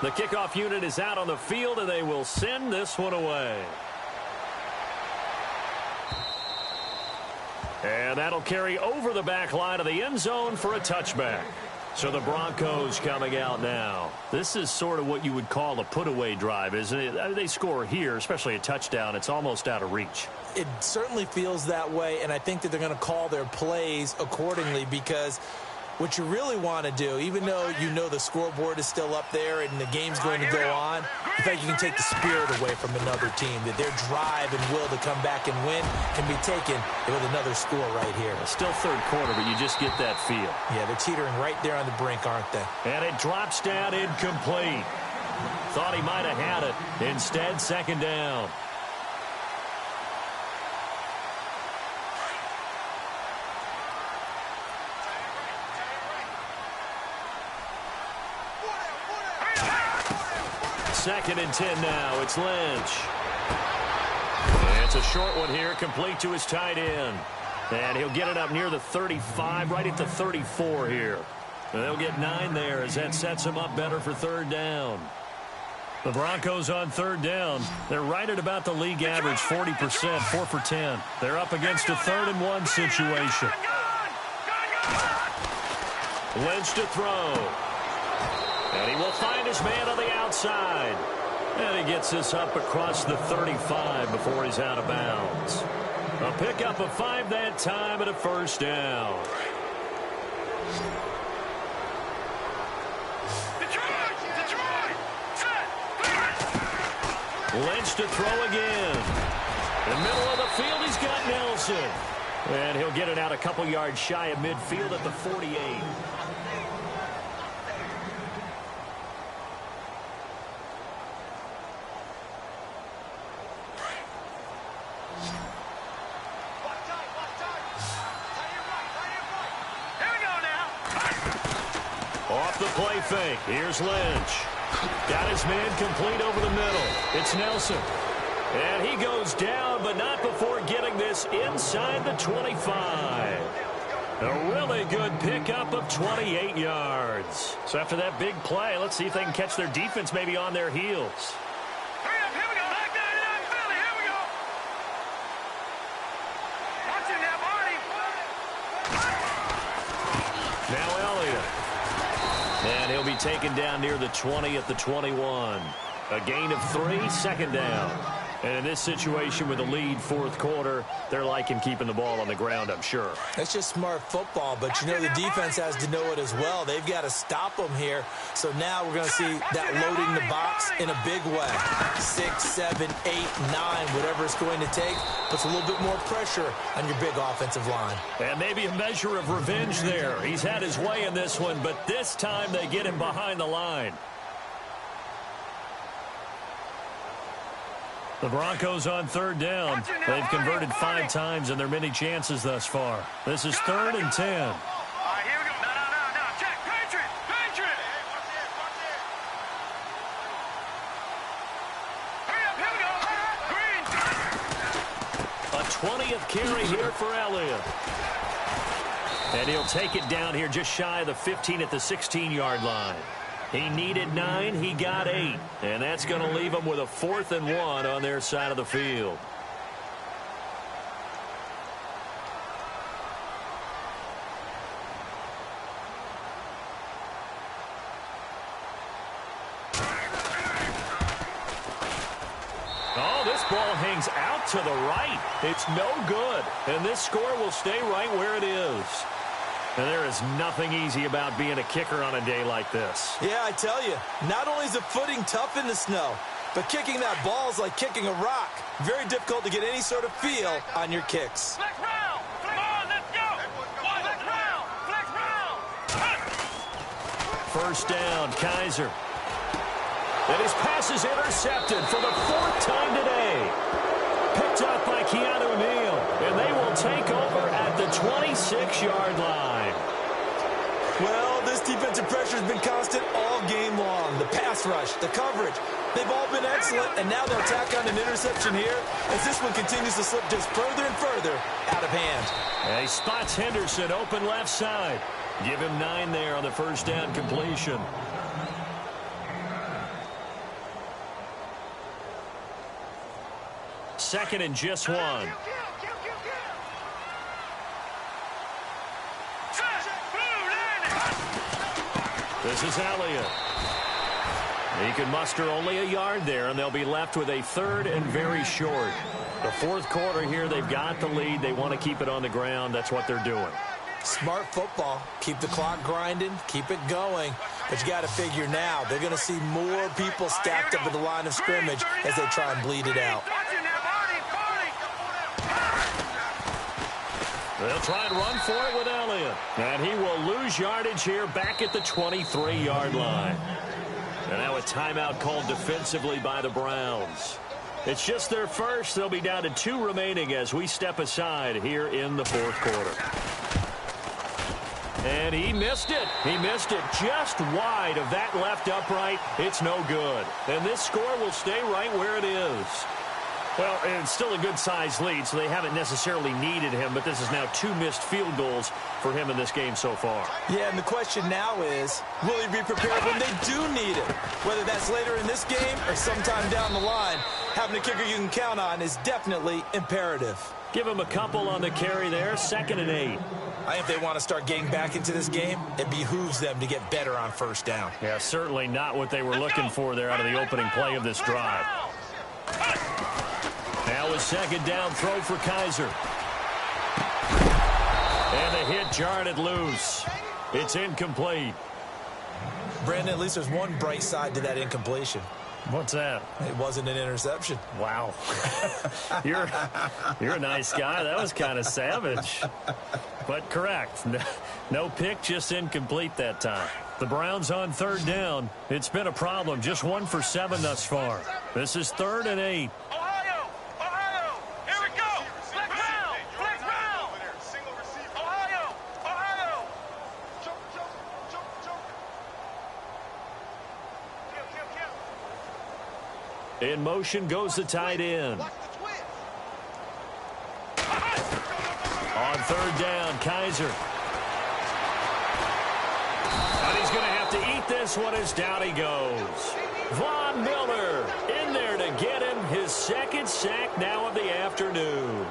The kickoff unit is out on the field, and they will send this one away. And that'll carry over the back line of the end zone for a touchback. So the Broncos coming out now. This is sort of what you would call a put-away drive, isn't it? I mean, they score here, especially a touchdown. It's almost out of reach. It certainly feels that way, and I think that they're going to call their plays accordingly, because what you really want to do, even though you know the scoreboard is still up there and the game's going to go on, the fact you can take the spirit away from another team, that their drive and will to come back and win can be taken with another score right here. Still third quarter, but you just get that feel. Yeah, they're teetering right there on the brink, aren't they? And it drops down incomplete. Thought he might have had it. Instead, second down. Second and 10 now. It's Lynch. And it's a short one here, complete to his tight end. And he'll get it up near the 35, right at the 34 here. And they'll get 9 there as that sets him up better for third down. The Broncos on third down. They're right at about the league average, 40%, 4 for 10. They're up against a 3rd and 1 situation. Lynch to throw. And he will find his man on the outside. And he gets this up across the 35 before he's out of bounds. A pickup of 5 that time and a first down. Lynch to throw again. In the middle of the field, he's got Nelson. And he'll get it out a couple yards shy of midfield at the 48. Off the play fake. Here's Lynch. Got his man complete over the middle. It's Nelson. And he goes down, but not before getting this inside the 25. A really good pickup of 28 yards. So after that big play, let's see if they can catch their defense maybe on their heels. Hurry up, here we go. Back down in Philly. Here we go. Watch it now, Marty. Now Elliott. And he'll be taken down near the 20 at the 21. A gain of 3, second down. And in this situation with a lead fourth quarter, they're liking keeping the ball on the ground, I'm sure. That's just smart football, but you know the defense has to know it as well. They've got to stop them here. So now we're going to see that loading the box in a big way. 6, 7, 8, 9, whatever it's going to take, puts a little bit more pressure on your big offensive line. And maybe a measure of revenge there. He's had his way in this one, but this time they get him behind the line. The Broncos on third down. They've converted 5 times in their many chances thus far. This is 3rd and 10. All right, here we go. No. Check. Patriot. Hurry up, here we go. Green. A 20th carry here for Elliott. And he'll take it down here just shy of the 15 at the 16-yard line. He needed 9, he got 8. And that's going to leave him with a 4th and 1 on their side of the field. Oh, this ball hangs out to the right. It's no good. And this score will stay right where it is. And there is nothing easy about being a kicker on a day like this. Yeah, I tell you, not only is the footing tough in the snow, but kicking that ball is like kicking a rock. Very difficult to get any sort of feel on your kicks. Flex round. Come on, let's go. Flex round. Flex round. First down, Kaiser. And his pass is intercepted for the 4th time today. Picked up by Keanu Neal. And they will take over at the 26-yard line. Well, this defensive pressure has been constant all game long. The pass rush, the coverage, they've all been excellent, and now they'll tack on an interception here as this one continues to slip just further and further out of hand. And he spots Henderson open left side. Give him 9 there on the first down completion. Second and just 1. This is Elliott. He can muster only a yard there, and they'll be left with a third and very short. The fourth quarter here, they've got the lead. They want to keep it on the ground. That's what they're doing. Smart football. Keep the clock grinding. Keep it going. But you got to figure now, they're going to see more people stacked up at the line of scrimmage as they try and bleed it out. They'll try and run for it with Elliott. And he will lose yardage here back at the 23-yard line. And now a timeout called defensively by the Browns. It's just their first. They'll be down to 2 remaining as we step aside here in the fourth quarter. And he missed it. He missed it just wide of that left upright. It's no good. And this score will stay right where it is. Well, it's still a good-sized lead, so they haven't necessarily needed him, but this is now 2 missed field goals for him in this game so far. Yeah, and the question now is, will he be prepared when they do need him? Whether that's later in this game or sometime down the line, having a kicker you can count on is definitely imperative. Give him a couple on the carry there, 2nd and 8. I think if they want to start getting back into this game, it behooves them to get better on first down. Yeah, certainly not what they were looking for there out of the opening play of this drive. Now a 2nd down throw for Kaiser. And the hit jarred it loose. It's incomplete. Brandon, at least there's one bright side to that incompletion. What's that? It wasn't an interception. Wow. You're a nice guy. That was kind of savage. But correct. No pick, just incomplete that time. The Browns on 3rd down. It's been a problem. Just 1 for 7 thus far. This is 3rd and 8. In motion goes the tight end. On 3rd down, Kaiser. And he's going to have to eat this one as down he goes. Von Miller in there to get him his 2nd sack now of the afternoon.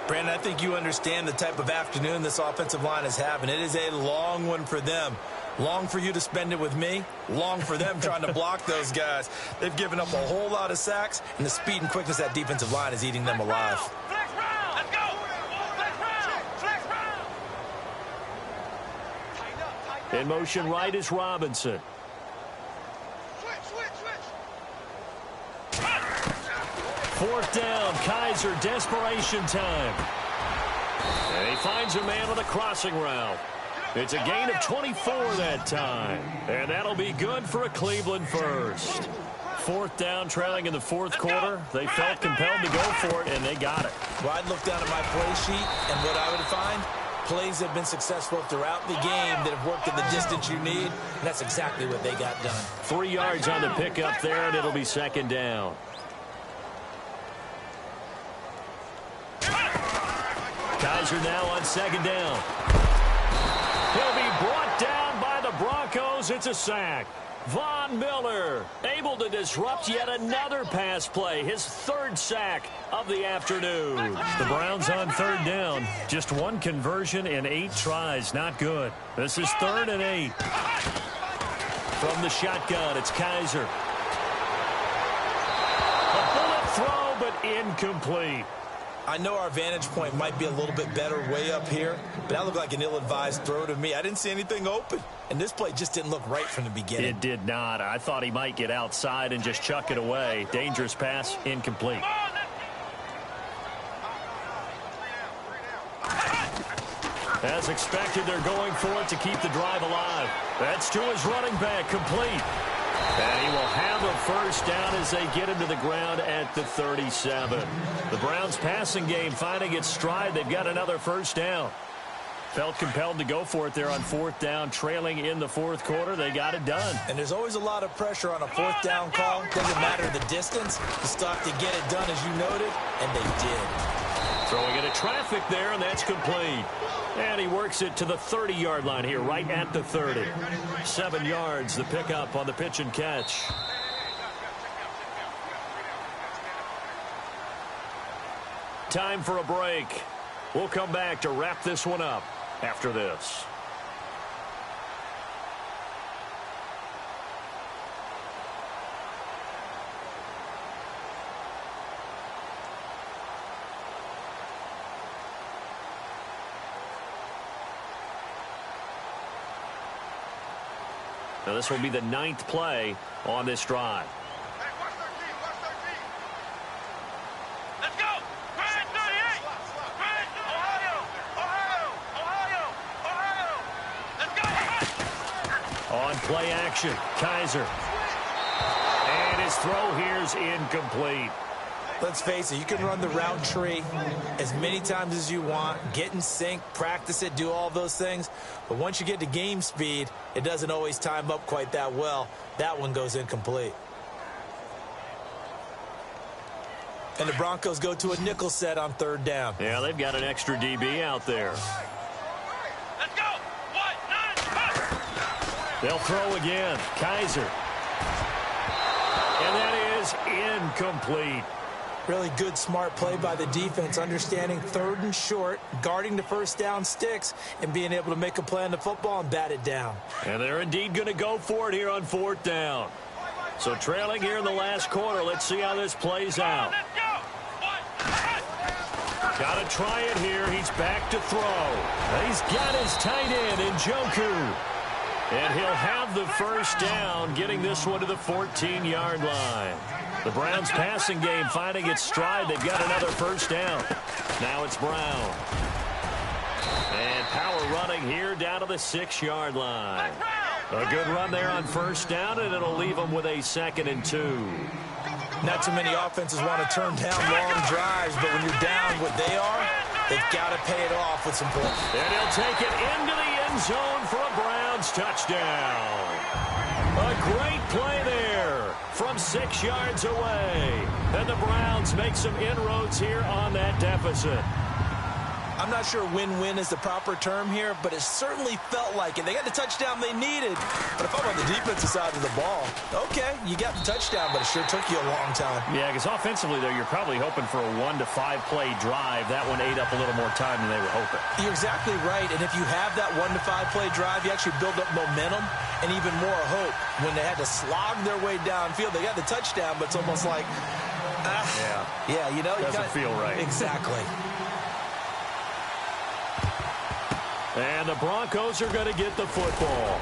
Brandon, I think you understand the type of afternoon this offensive line is having. It is a long one for them. Long for you to spend it with me. Long for them trying to block those guys. They've given up a whole lot of sacks, and the speed and quickness of that defensive line is eating them alive. Let's go. In motion right is Robinson. Fourth down, Kaiser, desperation time. And he finds a man on a crossing route. It's a gain of 24 that time. And that'll be good for a Cleveland first. 4th down, trailing in the 4th quarter. They felt compelled to go for it, and they got it. Well, I'd look down at my play sheet, and what I would find, plays have been successful throughout the game that have worked in the distance you need, and that's exactly what they got done. 3 yards on the pickup there, and it'll be 2nd down. Kaiser now on 2nd down. He'll be brought down by the Broncos. It's a sack. Von Miller able to disrupt yet another pass play. His 3rd sack of the afternoon. The Browns on 3rd down. Just 1 conversion in 8 tries. Not good. This is 3rd and 8. From the shotgun, it's Kaiser. A bullet throw, but incomplete. I know our vantage point might be a little bit better way up here, but that looked like an ill-advised throw to me. I didn't see anything open, and this play just didn't look right from the beginning. It did not. I thought he might get outside and just chuck it away. Dangerous pass, incomplete. As expected, they're going for it to keep the drive alive. That's to his running back, complete. And he will have a first down as they get him to the ground at the 37. The Browns passing game finding its stride. They've got another first down. Felt compelled to go for it there on 4th down, trailing in the 4th quarter. They got it done. And there's always a lot of pressure on a 4th down call. Doesn't matter the distance. You still have to get it done as you noted, and they did. Throwing into traffic there, and that's complete. And he works it to the 30-yard line here, right at the 30. 7 yards, the pickup on the pitch and catch. Time for a break. We'll come back to wrap this one up after this. Now, this will be the 9th play on this drive. Hey, watch their team. Watch their team. Let's go. Brad 38. Brad, Ohio. Ohio. Ohio. Ohio. Let's go. On play action, Kaiser. And his throw here's incomplete. Let's face it, you can run the route tree as many times as you want, get in sync, practice it, do all those things. But once you get to game speed, it doesn't always time up quite that well. That one goes incomplete. And the Broncos go to a nickel set on 3rd down. Yeah, they've got an extra DB out there. Let's go. 1-9. They'll throw again. Kaiser. And that is incomplete. Really good, smart play by the defense, understanding 3rd and short, guarding the first down sticks, and being able to make a play on the football and bat it down. And they're indeed going to go for it here on 4th down. So trailing here in the last quarter. Let's see how this plays out. Let's go. 1-9. Got to try it here. He's back to throw. He's got his tight end in Njoku. And he'll have the first down, getting this one to the 14-yard line. The Browns' passing game finding its stride. They've got another first down. Now it's Brown. And power running here down to the 6-yard line. A good run there on first down, and it'll leave them with a 2nd and 2. Not too many offenses want to turn down long drives, but when you're down what they are, they've got to pay it off with some points. And he'll take it into the end zone for a Browns touchdown. A great play there from 6 yards away. And the Browns make some inroads here on that deficit. I'm not sure win-win is the proper term here, but it certainly felt like it. They got the touchdown they needed. But if I'm on the defensive side of the ball, okay, you got the touchdown, but it sure took you a long time. Yeah, because offensively, though, you're probably hoping for a 1 to 5 play drive. That one ate up a little more time than they were hoping. You're exactly right. And if you have that 1 to 5 play drive, you actually build up momentum and even more hope. When they had to slog their way downfield, they got the touchdown, but it's almost like, yeah, you know. Doesn't feel right. Exactly. And the Broncos are going to get the football.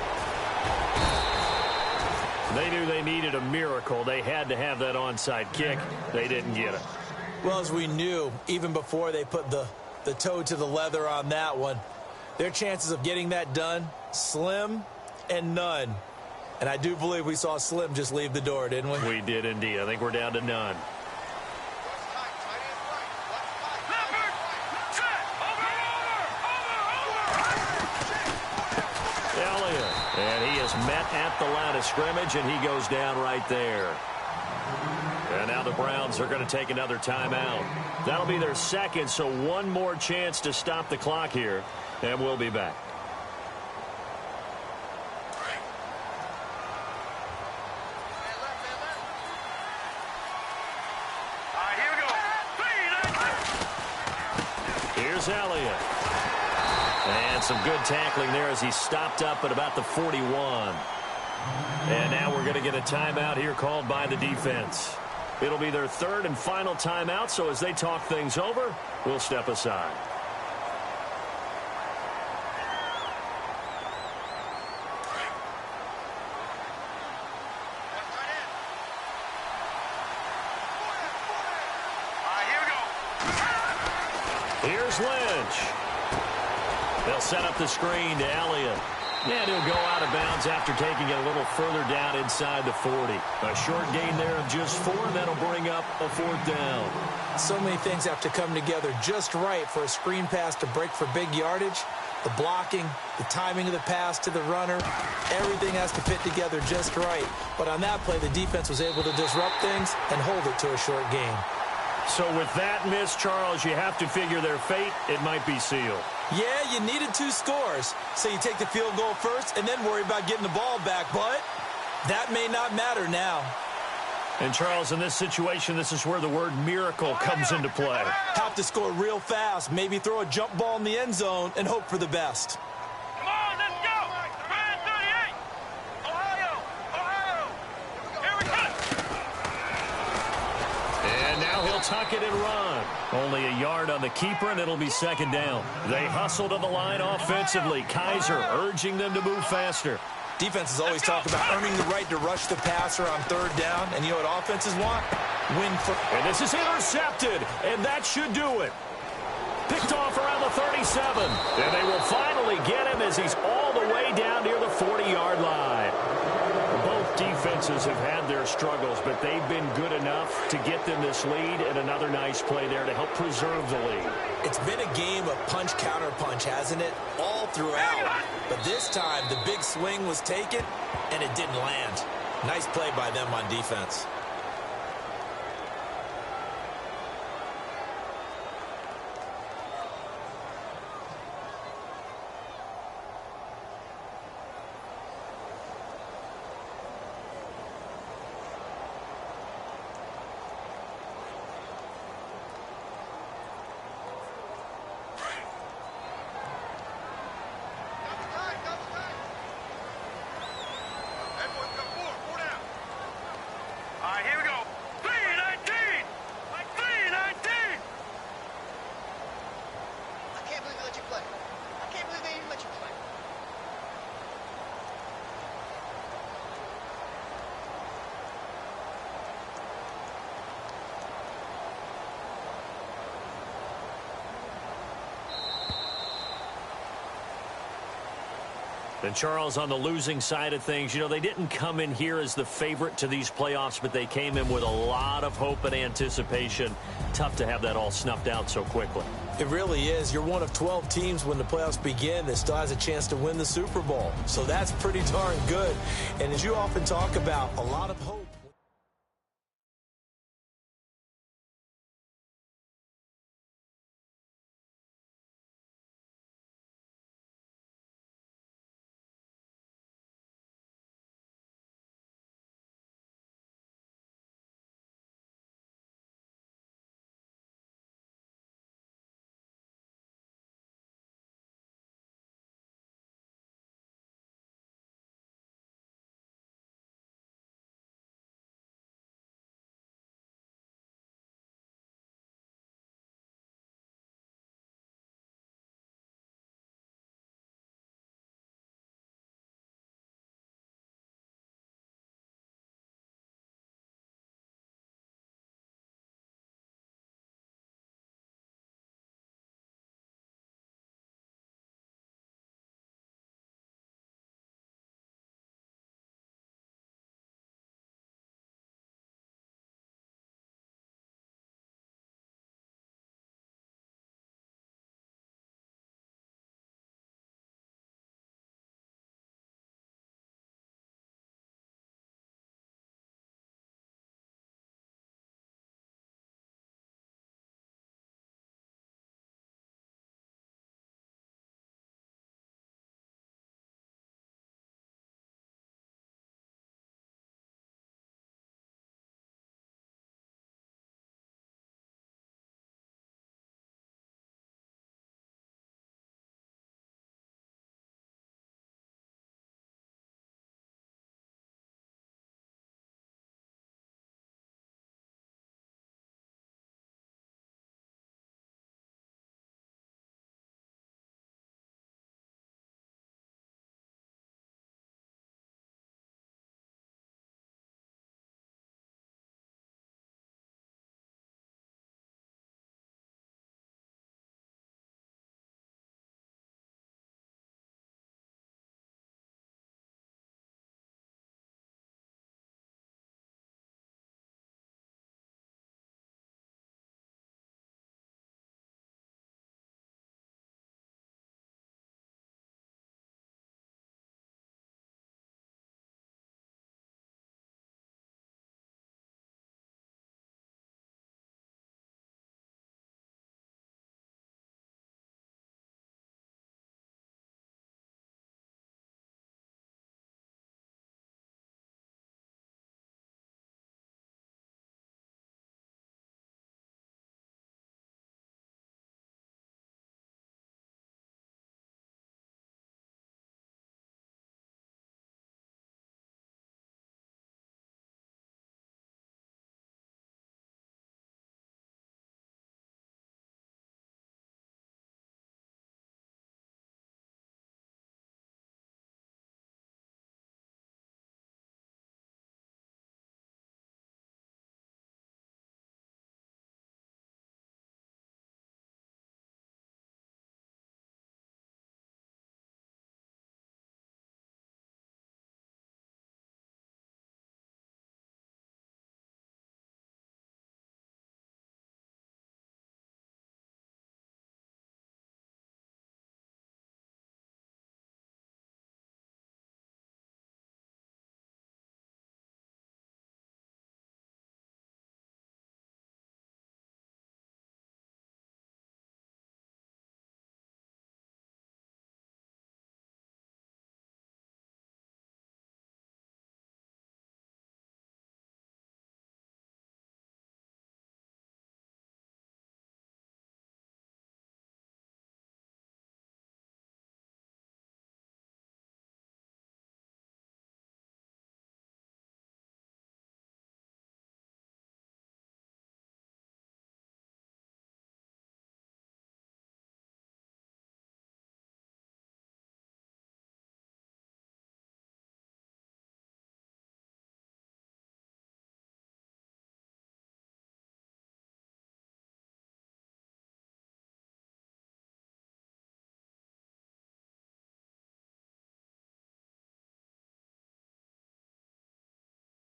They knew they needed a miracle. They had to have that onside kick. They didn't get it. Well, as we knew, even before they put the toe to the leather on that one, their chances of getting that done, slim and none. And I do believe we saw Slim just leave the door, didn't we? We did indeed. I think we're down to none. And he is met at the line of scrimmage, and he goes down right there. And now the Browns are going to take another timeout. That'll be their 2nd, so one more chance to stop the clock here, and we'll be back. Here's Elliott. And some good tackling there as he stopped up at about the 41. And now we're going to get a timeout here called by the defense. It'll be their 3rd and final timeout, so as they talk things over, we'll step aside. Here's Lynch. They'll set up the screen to Elliott. And he'll go out of bounds after taking it a little further down inside the 40. A short gain there of just 4, and that'll bring up a 4th down. So many things have to come together just right for a screen pass to break for big yardage. The blocking, the timing of the pass to the runner, everything has to fit together just right. But on that play, the defense was able to disrupt things and hold it to a short gain. So with that miss, Charles, you have to figure their fate. It might be sealed. Yeah, you needed 2 scores. So you take the field goal first and then worry about getting the ball back. But that may not matter now. And, Charles, in this situation, this is where the word miracle comes into play. Have to score real fast, maybe throw a jump ball in the end zone and hope for the best. Come on, let's go. Brand 38. Ohio. Ohio. Here we go. And now he'll tuck it and run. Only a yard on the keeper, and it'll be 2nd down. They hustle to the line offensively. Kaiser urging them to move faster. Defenses always talk about earning the right to rush the passer on third down, and you know what offenses want? Win for... And this is intercepted, and that should do it. Picked off around the 37, and they will finally get him as he's all the way down near the 40-yard line. Both defenses have had their struggles, but they've been good enough to get them this lead, and another nice play there to help preserve the lead. It's been a game of punch-counter-punch, hasn't it? All throughout. But this time, the big swing was taken, and it didn't land. Nice play by them on defense. And Charles, on the losing side of things, you know, they didn't come in here as the favorite to these playoffs, but they came in with a lot of hope and anticipation. Tough to have that all snuffed out so quickly. It really is. You're one of 12 teams when the playoffs begin that still has a chance to win the Super Bowl. So that's pretty darn good. And as you often talk about, a lot of hope.